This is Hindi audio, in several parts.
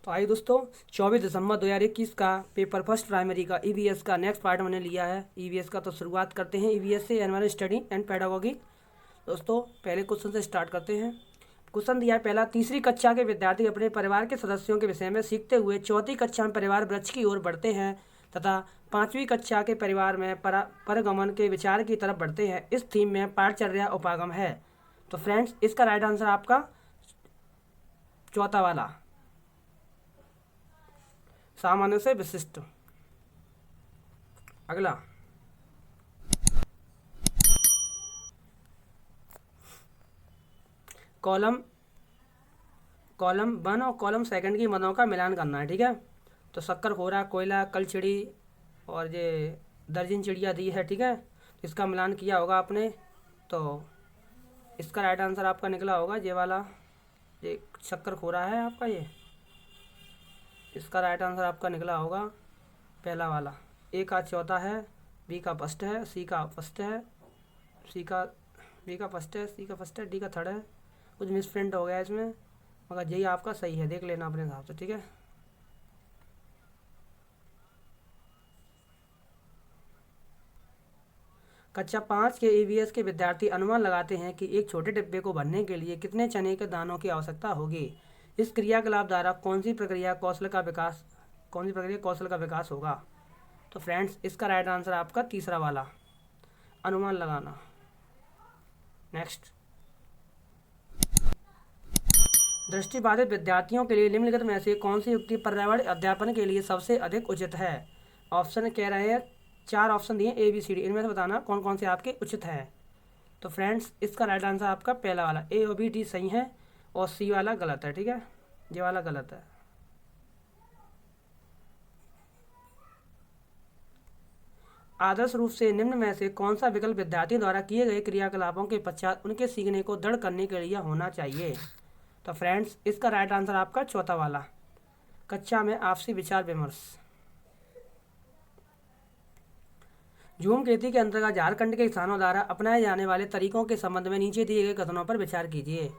तो आइए दोस्तों, 24 दिसंबर 2021 का पेपर फर्स्ट प्राइमरी का ईवीएस का नेक्स्ट पार्ट मैंने लिया है ईवीएस का। तो शुरुआत करते हैं ईवीएस से, एनवायरमेंट स्टडी एंड पेडागोगी। दोस्तों पहले क्वेश्चन से स्टार्ट करते हैं। क्वेश्चन दिया है पहला, तीसरी कक्षा के विद्यार्थी अपने परिवार के सदस्यों के विषय में सीखते हुए चौथी कक्षा में परिवार वृक्ष की ओर बढ़ते हैं तथा पाँचवीं कक्षा के परिवार में परगमन के विचार की तरफ बढ़ते हैं। इस थीम में पाठचर्या उपागम है। तो फ्रेंड्स, इसका राइट आंसर आपका चौथा वाला, सामान्य से विशिष्ट। अगला, कॉलम 1 और कॉलम 2 की मदों का मिलान करना है। ठीक है, तो शक्कर खोरा, कोयला, कलचिड़ी और ये दर्जन चिड़िया दी है। ठीक है, इसका मिलान किया होगा आपने। तो इसका राइट आंसर आपका निकला होगा ये वाला, ये शक्कर खोरा है आपका। ये इसका राइट आंसर आपका निकला होगा पहला वाला। ए का चौथा है, बी का फर्स्ट है, सी का फर्स्ट है, बी का फर्स्ट है, सी का फर्स्ट है, डी का थर्ड है। कुछ मिसप्रिंट हो गया इसमें, मगर यही आपका सही है, देख लेना अपने हिसाब से। ठीक है, कक्षा 5 के ईवीएस के विद्यार्थी अनुमान लगाते हैं कि एक छोटे डिब्बे को भरने के लिए कितने चने के दानों की आवश्यकता होगी। इस क्रियाकलाप द्वारा कौन सी प्रक्रिया कौशल का विकास होगा। तो फ्रेंड्स, इसका राइट आंसर आपका तीसरा वाला, अनुमान लगाना। नेक्स्ट, दृष्टिबाधित विद्यार्थियों के लिए निम्नलिखित में से कौन सी युक्ति पर्यावरण अध्यापन के लिए सबसे अधिक उचित है। ऑप्शन कह रहे हैं, 4 ऑप्शन दिए ए बी सी डी, इनमें से बताना कौन कौन से आपके उचित हैं। तो फ्रेंड्स, इसका राइट आंसर आपका पहला वाला, ए और बी डी सही है और सी वाला गलत है। ठीक है, ये वाला गलत है। आदर्श रूप से निम्न में से कौन सा विकल्प विद्यार्थियों द्वारा किए गए क्रियाकलापों के पश्चात उनके सीखने को दृढ़ करने के लिए होना चाहिए। तो फ्रेंड्स, इसका राइट आंसर आपका चौथा वाला, कक्षा में आपसी विचार विमर्श। धूमकेतु के अंतर्गत झारखंड के किसानों द्वारा अपनाए जाने वाले तरीकों के संबंध में नीचे दिए गए कथनों पर विचार कीजिए।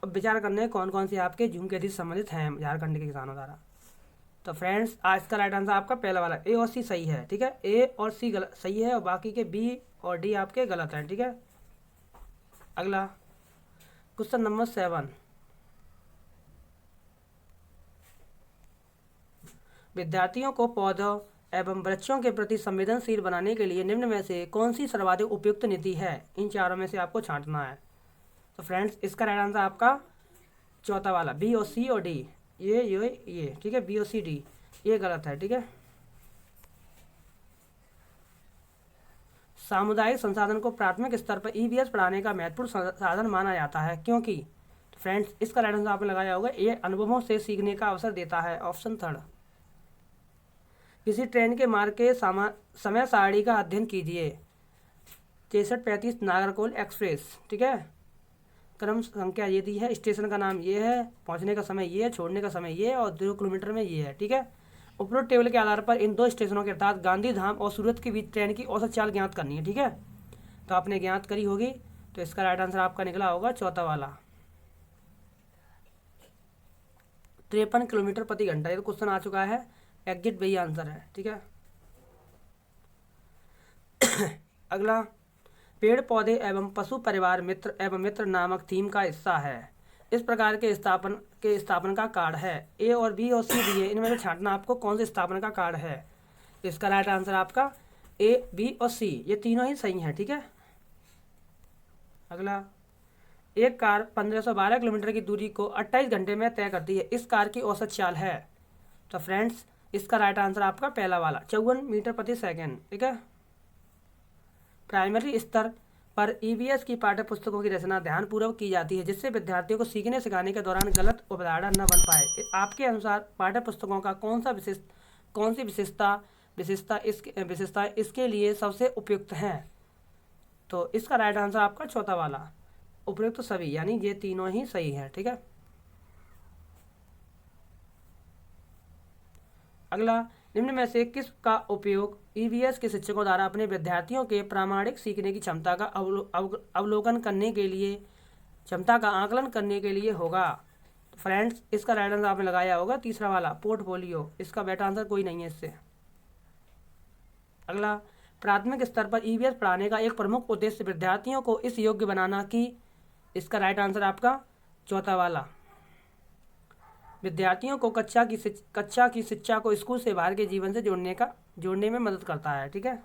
अब विचार करने कौन कौन से आपके धूमकेतु से संबंधित हैं झारखंड के किसानों द्वारा। तो फ्रेंड्स, आज का राइट आंसर आपका पहला वाला, ए और सी सही है। ठीक है, ए और सी गलत सही है और बाकी के बी और डी आपके गलत हैं। ठीक है, अगला क्वेश्चन नंबर 7, विद्यार्थियों को पौधों एवं वृक्षों के प्रति संवेदनशील बनाने के लिए निम्न में से कौन सी सर्वाधिक उपयुक्त नीति है। इन चारों में से आपको छांटना है। तो फ्रेंड्स, इसका राइट आंसर आपका चौथा वाला, बी और सी और डी, ये ठीक है, बी और सी डी ये गलत है। ठीक है, सामुदायिक संसाधन को प्राथमिक स्तर पर ईवीएस पढ़ाने का महत्वपूर्ण साधन माना जाता है क्योंकि। तो फ्रेंड्स, इसका राइट आंसर आपने लगाया होगा, ये अनुभवों से सीखने का अवसर देता है, ऑप्शन थर्ड। किसी ट्रेन के मार्ग के समय सारणी का अध्ययन कीजिए। 6335 नागरकोल एक्सप्रेस। ठीक है, क्रम संख्या ये दी है, स्टेशन का नाम ये है, पहुंचने का समय ये है, छोड़ने का समय ये है और 2 किलोमीटर में ये है। ठीक है, उपरोक्त टेबल के आधार पर इन 2 स्टेशनों के अर्थात गांधीधाम और सूरत के बीच ट्रेन की औसत चाल ज्ञात करनी है। ठीक है, तो आपने ज्ञात करी होगी। तो इसका राइट आंसर आपका निकला होगा चौथा वाला, 53 किलोमीटर प्रति घंटा। ये तो क्वेश्चन आ चुका है, एग्जिट वही आंसर है। ठीक है, अगला, पेड़ पौधे एवं पशु परिवार मित्र नामक थीम का हिस्सा है। इस प्रकार के स्थापन का कार्ड है। ए और बी और सी दिए, इनमें से छांटना आपको कौन से स्थापन का कार्ड है। इसका राइट आंसर आपका ए, बी और सी ये तीनों ही सही हैं। ठीक है, अगला, एक कार 1512 किलोमीटर की दूरी को 28 घंटे में तय करती है। इस कार की औसत चाल है। तो फ्रेंड्स, इसका राइट आंसर आपका पहला वाला, 54 मीटर प्रति सेकेंड। ठीक है, प्राइमरी स्तर पर ईवीएस की पाठ्य पुस्तकों की रचना ध्यानपूर्वक की जाती है जिससे विद्यार्थियों को सीखने सिखाने के दौरान गलत उदाहरण न बन पाए। आपके अनुसार पाठ्य पुस्तकों का कौन सी विशेषता इसके लिए सबसे उपयुक्त है। तो इसका राइट आंसर आपका चौथा वाला, उपयुक्त सभी, यानी ये तीनों ही सही है। ठीक है, अगला, निम्न में से किस का उपयोग ईवीएस के शिक्षकों द्वारा अपने विद्यार्थियों के प्रामाणिक सीखने की क्षमता का आकलन करने के लिए होगा। तो फ्रेंड्स इसका राइट आंसर आपने लगाया होगा तीसरा वाला पोर्टफोलियो, इसका बेटा आंसर कोई नहीं है इससे। अगला, प्राथमिक स्तर पर ईवीएस पढ़ाने का एक प्रमुख उद्देश्य विद्यार्थियों को इस योग्य बनाना कि, इसका राइट आंसर आपका चौथा वाला, विद्यार्थियों को कक्षा की शिक्षा को स्कूल से बाहर के जीवन से जोड़ने में मदद करता है। ठीक है।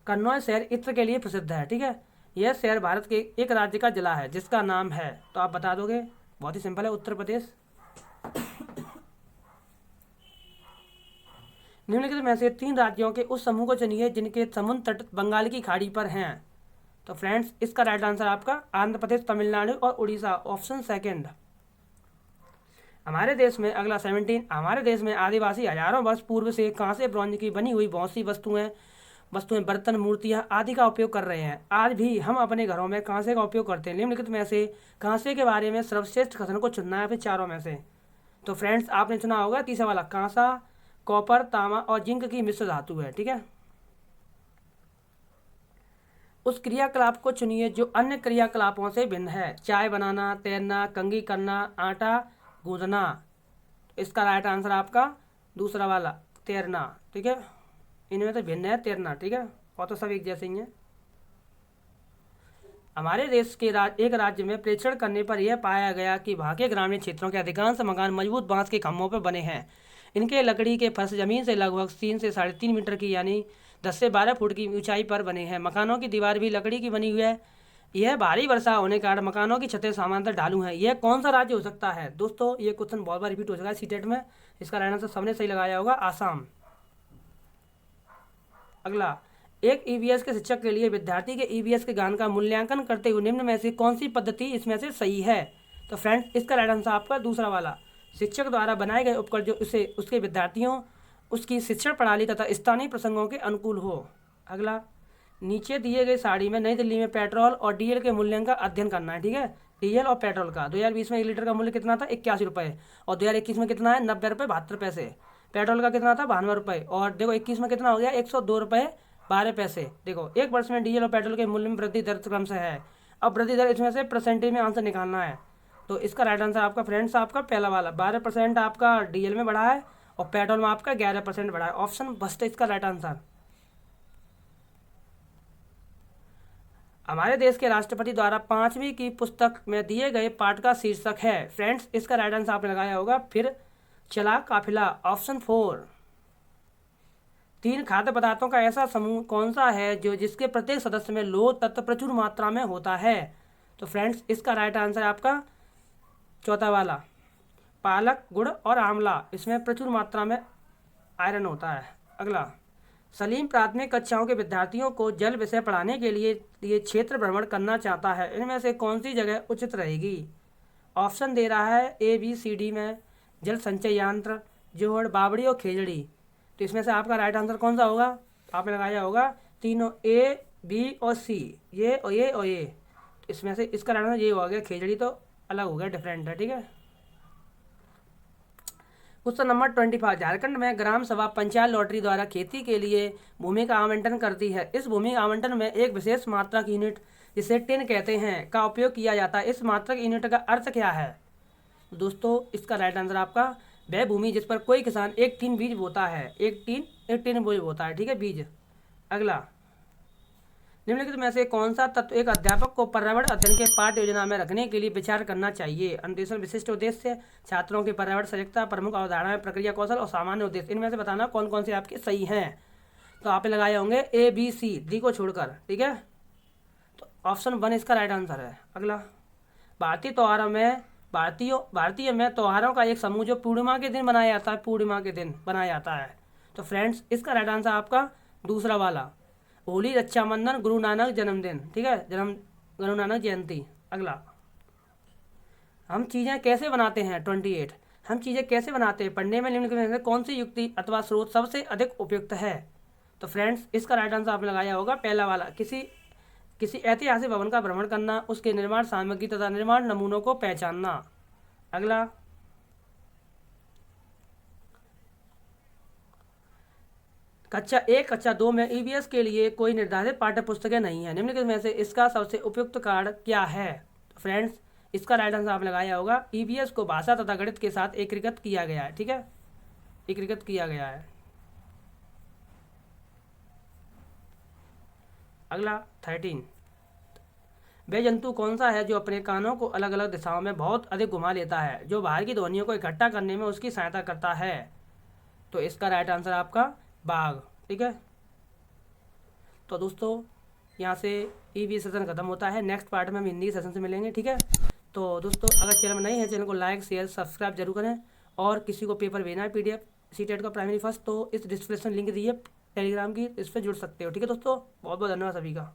कन्नौज शहर इत्र के लिए प्रसिद्ध है। ठीक है। यह शहर भारत के एक राज्य का जिला है जिसका नाम है, तो आप बता दोगे, बहुत ही सिंपल है, उत्तर प्रदेश। निम्नलिखित में से 3 राज्यों के उस समूह को चुनिए जिनके समुद्र तट बंगाल की खाड़ी पर हैं। तो फ्रेंड्स इसका राइट आंसर आपका आंध्र प्रदेश, तमिलनाडु और उड़ीसा, ऑप्शन सेकंड। हमारे देश में अगला 17, हमारे देश में आदिवासी हजारों वर्ष पूर्व से कांसे ब्रॉन्ज की बनी हुई बहुत सी वस्तुएं, बर्तन, मूर्तियां आदि का उपयोग कर रहे हैं। आज भी हम अपने घरों में कांसे का उपयोग करते हैं। निम्नलिखित में से कांसे के बारे में सर्वश्रेष्ठ कथन को चुनना है, फिर चारों में से। तो फ्रेंड्स आपने चुना होगा तीसरा वाला, कांसा कॉपर, तांबा और जिंक की मिश्र धातु है। ठीक है। उस क्रियाकलाप को चुनिए जो अन्य क्रियाकलापों से भिन्न है। चाय बनाना, तैरना, कंघी करना, आटा गूंदना। इसका राइट आंसर आपका दूसरा वाला, तैरना। ठीक है। इनमें तो भिन्न है तैरना। ठीक है। और तो सब एक जैसे ही हैं। हमारे देश के एक राज्य में परीक्षण करने पर यह पाया गया कि वहाँ के ग्रामीण क्षेत्रों के अधिकांश मकान मजबूत बांस के खंभों पर बने हैं। इनके लकड़ी के फर्श जमीन से लगभग 3 से 3.5 मीटर की यानी 10 से 12 फुट की ऊंचाई पर बने हैं। मकानों की दीवार भी लकड़ी की बनी हुई है। यह भारी वर्षा होने के कारण मकानों की छतें समानांतर ढालू हैं। यह कौन सा राज्य हो सकता है? दोस्तों ये क्वेश्चन बहुत बार रिपीट हो चुका है सीटेट में। इसका राइट आंसर सबने सही लगाया होगा, आसाम। अगला, एक ईवीएस के शिक्षक के लिए विद्यार्थी के ईवीएस के ज्ञान का मूल्यांकन करते हुए निम्न में से कौन सी पद्धति इसमें से सही है? तो फ्रेंड्स इसका राइट आंसर आपका दूसरा वाला, शिक्षक द्वारा बनाए गए उपकरण जो उसे उसके विद्यार्थियों, उसकी शिक्षण प्रणाली तथा स्थानीय प्रसंगों के अनुकूल हो। अगला, नीचे दिए गए साड़ी में नई दिल्ली में पेट्रोल और डीजल के मूल्य का अध्ययन करना है। ठीक है। डीजल और पेट्रोल का 2020 में 1 लीटर का मूल्य कितना था? 81 रुपये। और 2021 में कितना है? 90 रुपये 72 पैसे। पेट्रोल का कितना था? 92 रुपये। और देखो 21 में कितना हो गया? 102 रुपये 12 पैसे। देखो 1 वर्ष में डीजल और पेट्रोल के मूल्य में वृद्धि दर क्रम से है। अब वृद्धि दर इसमें से परसेंटेज में आंसर निकालना है। तो इसका राइट आंसर आपका फ्रेंड्स आपका पहला वाला 12% आपका डीजल में बढ़ा है और पेट्रोल में आपका 11% बढ़ा है। ऑप्शन फर्स्ट इसका राइट आंसर। हमारे देश के राष्ट्रपति द्वारा 5वीं की पुस्तक में दिए गए पाठ का शीर्षक है। फ्रेंड्स इसका राइट आंसर आपने लगाया होगा फिर चला काफिला, ऑप्शन 4। 3 खाद्य पदार्थों का ऐसा समूह कौन सा है जो जिसके प्रत्येक सदस्य में लौह तत्व प्रचुर मात्रा में होता है? तो फ्रेंड्स इसका राइट आंसर आपका चौथा वाला, पालक, गुड़ और आंवला। इसमें प्रचुर मात्रा में आयरन होता है। अगला, सलीम प्राथमिक कक्षाओं के विद्यार्थियों को जल विषय पढ़ाने के लिए ये क्षेत्र भ्रमण करना चाहता है। इनमें से कौन सी जगह उचित रहेगी? ऑप्शन दे रहा है ABCD में जल संचय यंत्र, जोहड़, बावड़ी और खेजड़ी। तो इसमें से आपका राइट आंसर कौन सा होगा? आपने लगाया होगा तीनों A, B और C, ये और ये और ये। इसमें से इसका राइट आंसर ये हो गया, खेजड़ी तो अलग हो गया, डिफरेंट है। ठीक है। क्वेश्चन नंबर 25, झारखंड में ग्राम सभा पंचायत लॉटरी द्वारा खेती के लिए भूमि का आवंटन करती है। इस भूमि आवंटन में एक विशेष मात्रक यूनिट जिसे टिन कहते हैं का उपयोग किया जाता है। इस मात्रक यूनिट का अर्थ क्या है? दोस्तों इसका राइट आंसर आपका वह भूमि जिस पर कोई किसान एक टिन बीज बोता है। एक टिन बीज बोता है। ठीक है, बीज। अगला, निम्नलिखित में से कौन सा तत्व एक अध्यापक को पर्यावरण अध्ययन के पाठ्य योजना में रखने के लिए विचार करना चाहिए? अन्वेषण, विशिष्ट उद्देश्य, छात्रों की पर्यावरण सजगता, प्रमुख अवधारणाएं, प्रक्रिया कौशल और सामान्य उद्देश्य। इनमें से बताना कौन कौन से आपके सही हैं। तो आपने लगाए होंगे ABCD को छोड़कर। ठीक है। तो ऑप्शन 1 इसका राइट आंसर है। अगला, भारतीय में त्योहारों का एक समूह जो पूर्णिमा के दिन बनाया जाता है। पूर्णिमा के दिन बनाया जाता है। तो फ्रेंड्स इसका राइट आंसर आपका दूसरा वाला, होली, रक्षाबंधन, गुरु नानक जन्मदिन। ठीक है, गुरु नानक जयंती। अगला, हम चीज़ें कैसे बनाते हैं? 28, हम चीज़ें कैसे बनाते हैं पढ़ने में निम्नलिखित में से कौन सी युक्ति अथवा स्रोत सबसे अधिक उपयुक्त है? तो फ्रेंड्स इसका राइट आंसर आपने लगाया होगा पहला वाला, किसी ऐतिहासिक भवन का भ्रमण करना, उसके निर्माण सामग्री तथा निर्माण नमूनों को पहचानना। अगला, कक्षा 1, कक्षा 2 में EVS के लिए कोई निर्धारित पाठ्य पुस्तकें नहीं है। निम्नलिखित में से इसका सबसे उपयुक्त कार्ड क्या है? तो फ्रेंड्स इसका राइट आंसर आप लगाया होगा ईवीएस को भाषा तथा गणित के साथ एकीकृत किया गया है, ठीक है, एकीकृत किया गया है। अगला 13, वह जंतु कौन सा है जो अपने कानों को अलग अलग दिशाओं में बहुत अधिक घुमा लेता है, जो बाहर की ध्वनियों को इकट्ठा करने में उसकी सहायता करता है। तो इसका राइट आंसर आपका बाघ, ठीक है। तो दोस्तों यहाँ से ईवी सेशन खत्म होता है। नेक्स्ट पार्ट में हम हिंदी सेशन से मिलेंगे, ठीक है। तो दोस्तों अगर चैनल में नए हैं, चैनल को लाइक शेयर सब्सक्राइब जरूर करें। और किसी को पेपर भेजना है PDF सीटेट का प्राइमरी फर्स्ट, तो इस डिस्क्रिप्शन लिंक दी है टेलीग्राम की, इस पर जुड़ सकते हो, ठीक है दोस्तों। बहुत बहुत धन्यवाद सभी का।